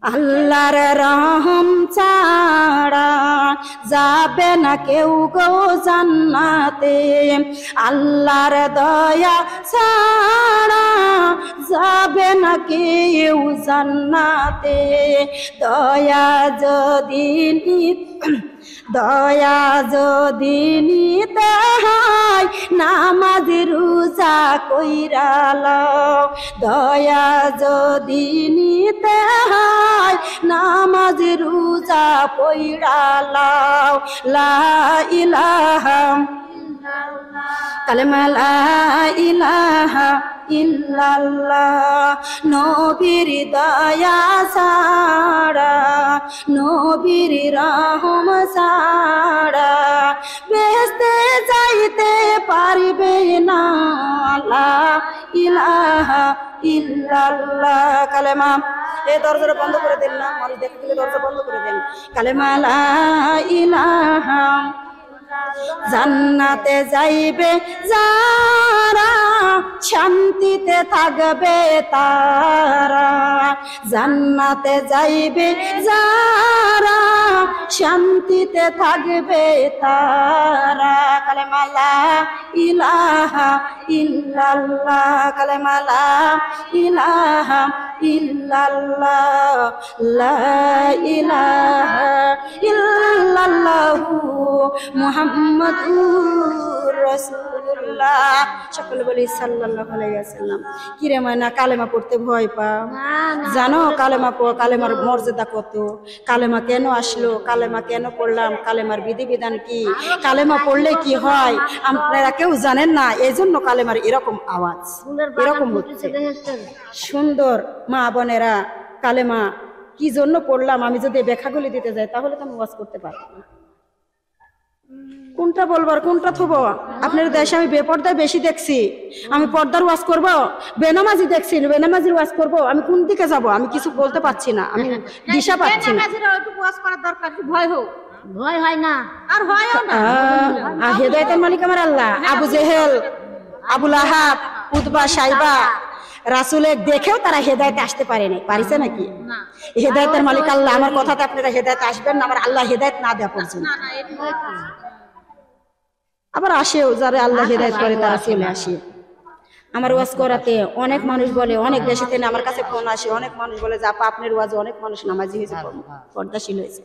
আল্লাহর রহম ছাড়া যাবে না কেউ গো জান্নাতে, আল্লাহর দয়া ছাড়া যাবে না কেউ জান্নাতে। দয়া যদি নিতে হয় নামাজ রোজা কইরা লও, দয়া যদি নিতে হয় নামাজ রোজা কইরা লও। লা ইলাহা কালেমা লা ইলাহা ইল্লাল্লাহ। নবীর দয়া ছাড়া নবীর রহম ছাড়া বেহেশতে যাইতে পারবে না। লা ইলাহা ইল্লাল্লাহ কালেমা। এই দরজাটা বন্ধ করে দেন না, মানুষ দেখতে গেলে দরজা বন্ধ করে দেন। কালেমা লা ইলাহা। জান্নাতে যাইবে যারা শান্তিতে থাকবে তারা, জান্নাতে যাইবে যারা শান্তিতে থাকবে তারা। কালেমা লা ইলাহা ইল্লাল্লাহ কালেমা লা ইলাহা ইল্লাল্লাহ। লা ইলাহা ইল্লাল্লাহু মুহাম্মাদুর রাসূলুল্লাহ। সকলে বলি সাল্লাল্লাহু আলাইহি ওয়াসাল্লাম। কি রে মানা কালেমা পড়তে ভয় পাও? জানো কালেমার মর্যাদা কত? কালেমা কেন আসলো? কালেমা কেন পড়লাম? কালেমার বিধিবিধান কি? কালেমা পড়লে কি হয় আপনারা কেউ জানেন না, এই জন্য কালেমার এরকম আওয়াজ এরকম হচ্ছে। সুন্দর মা বোনেরা, কালেমা কি জন্য পড়লাম আমি যদি ব্যাখ্যাগুলি দিতে যাই তাহলে তো আমি ওয়াজ করতে পারবো না। কোনটা বলবার কোনটা থব? আপনার দেশে আমি বেপর্দায় বেশি দেখছি, আমি পর্দার ওয়াজ করব, বেনামাজি দেখছি বেনামাজির ওয়াজ করব, আমি কোন দিকে যাব আমি কিছু বলতে পারছি না, আমি দিশা পাচ্ছি না। ভয় হয় না আর হয়ও না। হেদায়েতের মালিক আমার আল্লাহ। আবু জেহেল, আবু লাহাব, উতবা, সাইবা রাসূলের দেখেও তারা হেদায়েতে আসতে পারে নাই, পারিছে নাকি? হেদায়েতের মালিক আল্লাহ। আমার কথাতে আপনারা হেদায়েতে আসবেন না, আমার আল্লাহ হেদায়েত না দেয়া পর্যন্ত। আবার আসেও যারা আল্লাহ হেদায়েত করে তারা চলে আসে আমার ওয়াজ করাতে। অনেক মানুষ বলে, অনেক দেশে থেকে আমার কাছে ফোন আসে, অনেক মানুষ বলে যে আপা আপনার ওয়াজে অনেক মানুষ নামাজি হয়েছে, পর্দাশীল হয়েছে।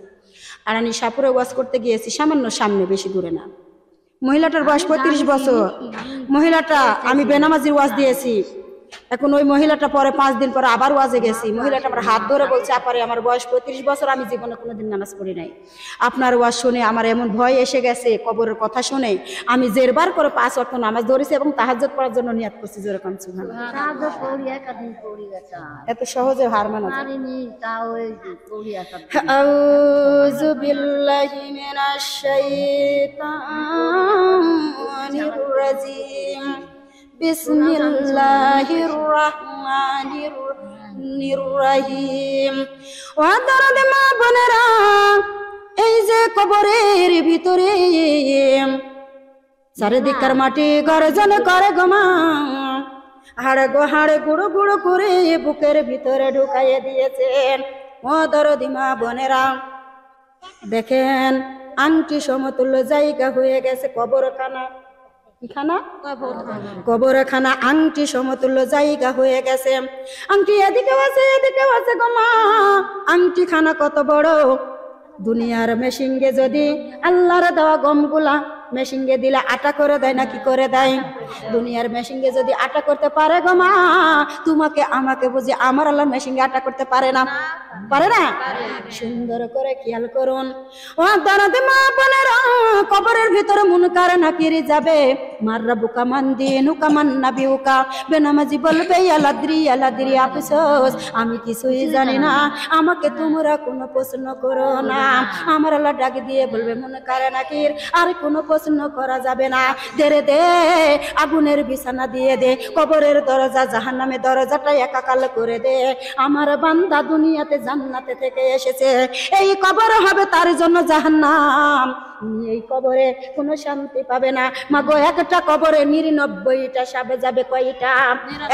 আর আমি সাপুরে ওয়াজ করতে গিয়েছি, সামান্য সামনে, বেশি দূরে না। মহিলাটার বয়স 35 বছর। মহিলাটা আমি বেনামাজির ওয়াজ দিয়েছি। এখন ওই মহিলাটা পরে 5 দিন পরে আবার ওয়াজে গেছি। মহিলাটা আমার হাত ধরে বলছে আপারে আমার বয়স 35 বছর, আমি জীবনে কোনোদিন নামাজ পড়ি নাই। আপনার ওয়াজ শুনে আমার এমন ভয় এসে গেছে, কবরের কথা শুনে আমি জেরবার করে 5 ওয়াক্ত নামাজ ধরেছি এবং তাহাজ্জুদ পড়ার জন্য নিয়াত করছি। যেরকম সুবহানাল্লাহ। তাহাজ্জুদ পড়ি একাদিন পড়ি গেছে, এত সহজে হার মানা যায় পারিনি, তাও এই পড়ি একাদিন। আউযু বিল্লাহি মিনাশ শাইতানির রাজিম। বিসমিল্লাহির রহমানির রহিম। ওয়াদারদ মা বোনেরা, এই যে কবরের ভিতরে চারিদিকের মাটি গর্জন করে গোমা, হাড় গুঁড়ো গুঁড়ো করে বুকের ভিতরে ঢুকাইয়ে দিয়েছেন। ওয়াদারদ মা বোনেরা দেখেন, আংটি সমতুল্য জায়গা হয়ে গেছে কবরখানা। কবরখানা আংটি সমতুল্য জায়গা হয়ে গেছে। আংটি এদিকেও আছে এদিকেও আছে গো মা। আংটি খানা কত বড়! দুনিয়ার মেশিনকে যদি আল্লাহর দেওয়া গমগুলা মেশিনকে দিলে আটা করে দেয় না কি করে দেয়? দুনিয়ার মেশিনকে যদি আটা করতে পারে গো মা, তোমাকে আমাকে বুঝি আমার আল্লাহ মেশিনকে আটা করতে পারে না? পারে না? সুন্দর করে খেয়াল করুন ও দাঁড়াতে মা বোনেরা, কবরের ভিতরে মুনকার নাকিরি যাবে। মাররা বুকা মান দিনু কামান নাবিউকা। বেনামাজি বলবে আলাদ্রি আলাদ্রি আফসোস, আমি কিছুই জানি না, আমাকে তোমরা কোনো প্রশ্ন করো না। আমার আল্লাহ ডাক দিয়ে বলবে মুনকার নাকির, আর কোনো প্রশ্ন করা যাবে না। দে আগুনের বিছানা দিয়ে দে, কবরের দরজা জাহান্নামের দরজাটা একাকাল করে দে। আমার বান্দা দুনিয়াতে জান্নাতে থেকে এসেছে, এই কবর হবে তার জন্য জাহান্নাম। এই কবরে কোনো শান্তি পাবে না। মাগো একটা কবরে 99টা সাবে যাবে কয়টা?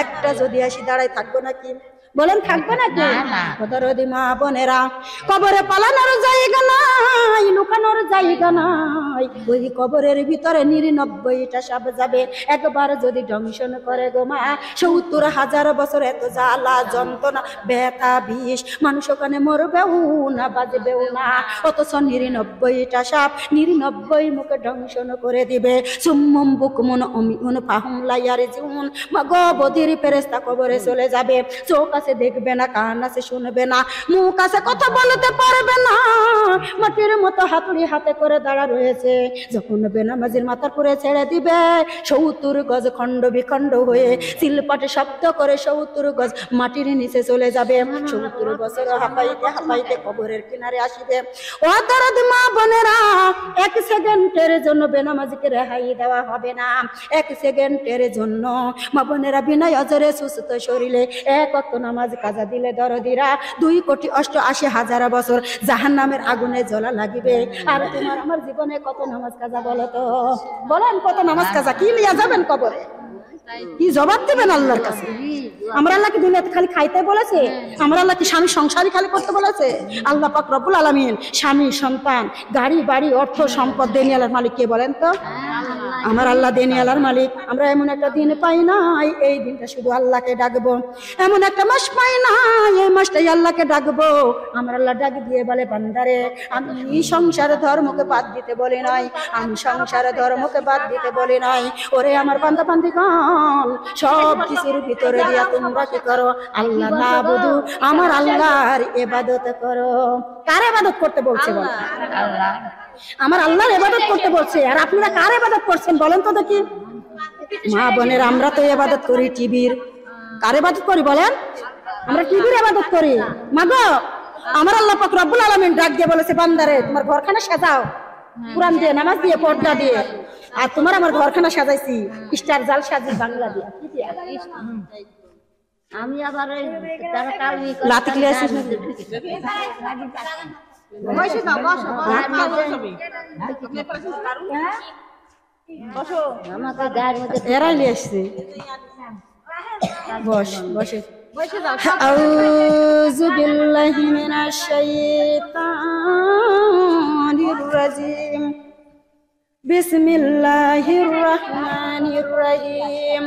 একটা যদি আসি দাঁড়ায় থাকবো নাকি? বলেন থাকবে নাকি? দরদি মা বোনেরা, কবরে পালানোর জায়গা নাই, লুকানোর জায়গা নাই। ওই কবরের ভিতরে 99টা সাপ যাবে, একবার যদি দংশন করে গো মা, 70,000 বছর এত জ্বালা যন্ত্রণা ব্যথা বিষ, মানুষ ওখানে মরবেও না, বাজবেও না। অথচ 99টা সাপ 99 মুখে দংশন করে দিবে। সুম্মুম বুকমুন উমিউন ফাহুম লা ইয়ারজিউন। মাগো বদির ফেরেশতা কবরে চলে যাবে, চোখ আছে দেখবে না, কান আছে শুনবে না, মুখ আছে কথা বলতে পারবে না, মাটির মতো হাতুড়ি হাতে করে দাঁড়া রয়েছে। যখন বেনামাজির মাথার করে ছেড়ে দিবে, 70 গজ খণ্ড বিখণ্ড হয়ে সিলপাটে শব্দ করে 70 গজ মাটির নিচে চলে যাবে। 70 বছর হাঁপাইতে হাঁপাইতে কবরের কিনারে আসিবে। ও দরদ মা বোনেরা, 1 সেকেন্ডের জন্য বেনামাজিকে রেহাই দেওয়া হবে না। 1 সেকেন্ডের জন্য মা বোনেরা বিনা অজরে সুস্থ শরীরে 1 ওয়াক্ত নামাজ কাজা দিলে দরদিরা 2,88,000 বছর জাহান্নামের আগুনে জ্বলা লাগিবে। আর তোমার আমার জীবনে কত নামাজ কাজা বলো তো? বলেন কত নামাজ কাজা? কি নিয়ে যাবেন কবরে? কি জবাব দেবেন আল্লাহর কাছে? আমরা আল্লাহ কি দুনিয়াতে খালি খাইতে বলেছে? আমরা আল্লাহ কি স্বামী সংসারই খালি করতে বলেছে? আল্লাহ পাক রব্বুল আলামিন স্বামী সন্তান গাড়ি বাড়ি অর্থ সম্পদ দেনিয়ালার মালিক কে বলেন তো? আমার আল্লাহ দেনিয়ালার মালিক। আমরা এমন একটা দিন পাই নাই, এই দিনটা শুধু আল্লাহকে ডাকবো। এমন একটা মাস পাই নাই, এই মাসটাই আল্লাহকে ডাকবো। আমার আল্লাহ ডাক দিয়ে বলে, বান্দারে আমি সংসার ধর্মকে বাদ দিতে বলি নাই, আমি সংসার ধর্মকে বাদ দিতে বলি নাই। ওরে আমার বান্দা বান্দিগণ, সব কিছুর ভিতরে দিয়া তোমরা কি করো? আল্লাহ না বুধু আমার আল্লাহর ইবাদত করো। কার ইবাদত করতে বলছে? বলো আল্লাহ। আমার আল্লাহর ইবাদত করতে বলছে। আর আপনারা কার ইবাদত করছেন বলেন তো দেখি? মা বোনের আমরা তো ইবাদত করি টিভির। কার ইবাদত করি বলেন? আমরা টিভির ইবাদত করি। মাগো, আমার আল্লাহ পাক রব্বুল আলামিন ডাক দিয়ে বলেছে, বান্দারে তোমার ঘরখানা সাজাও কুরআন দিয়ে, নামাজ দিয়ে, পর্দা দিয়ে। আর তোমার আমার ঘরখানা সাজাইছি স্টার জাল সাজি বাংলা দিয়ে। কি দিয়া? আমি আবার ওই তারা কালমি লাতি ক্লিয়ার আসিস না? আমাকে গায়ের মধ্যে এরাই নিয়ে আসছে। বস, বসে। আউযু বিল্লাহি মিনাশ শাইতানির রাজিম। বিসমিল্লাহির রহমানির রহিম।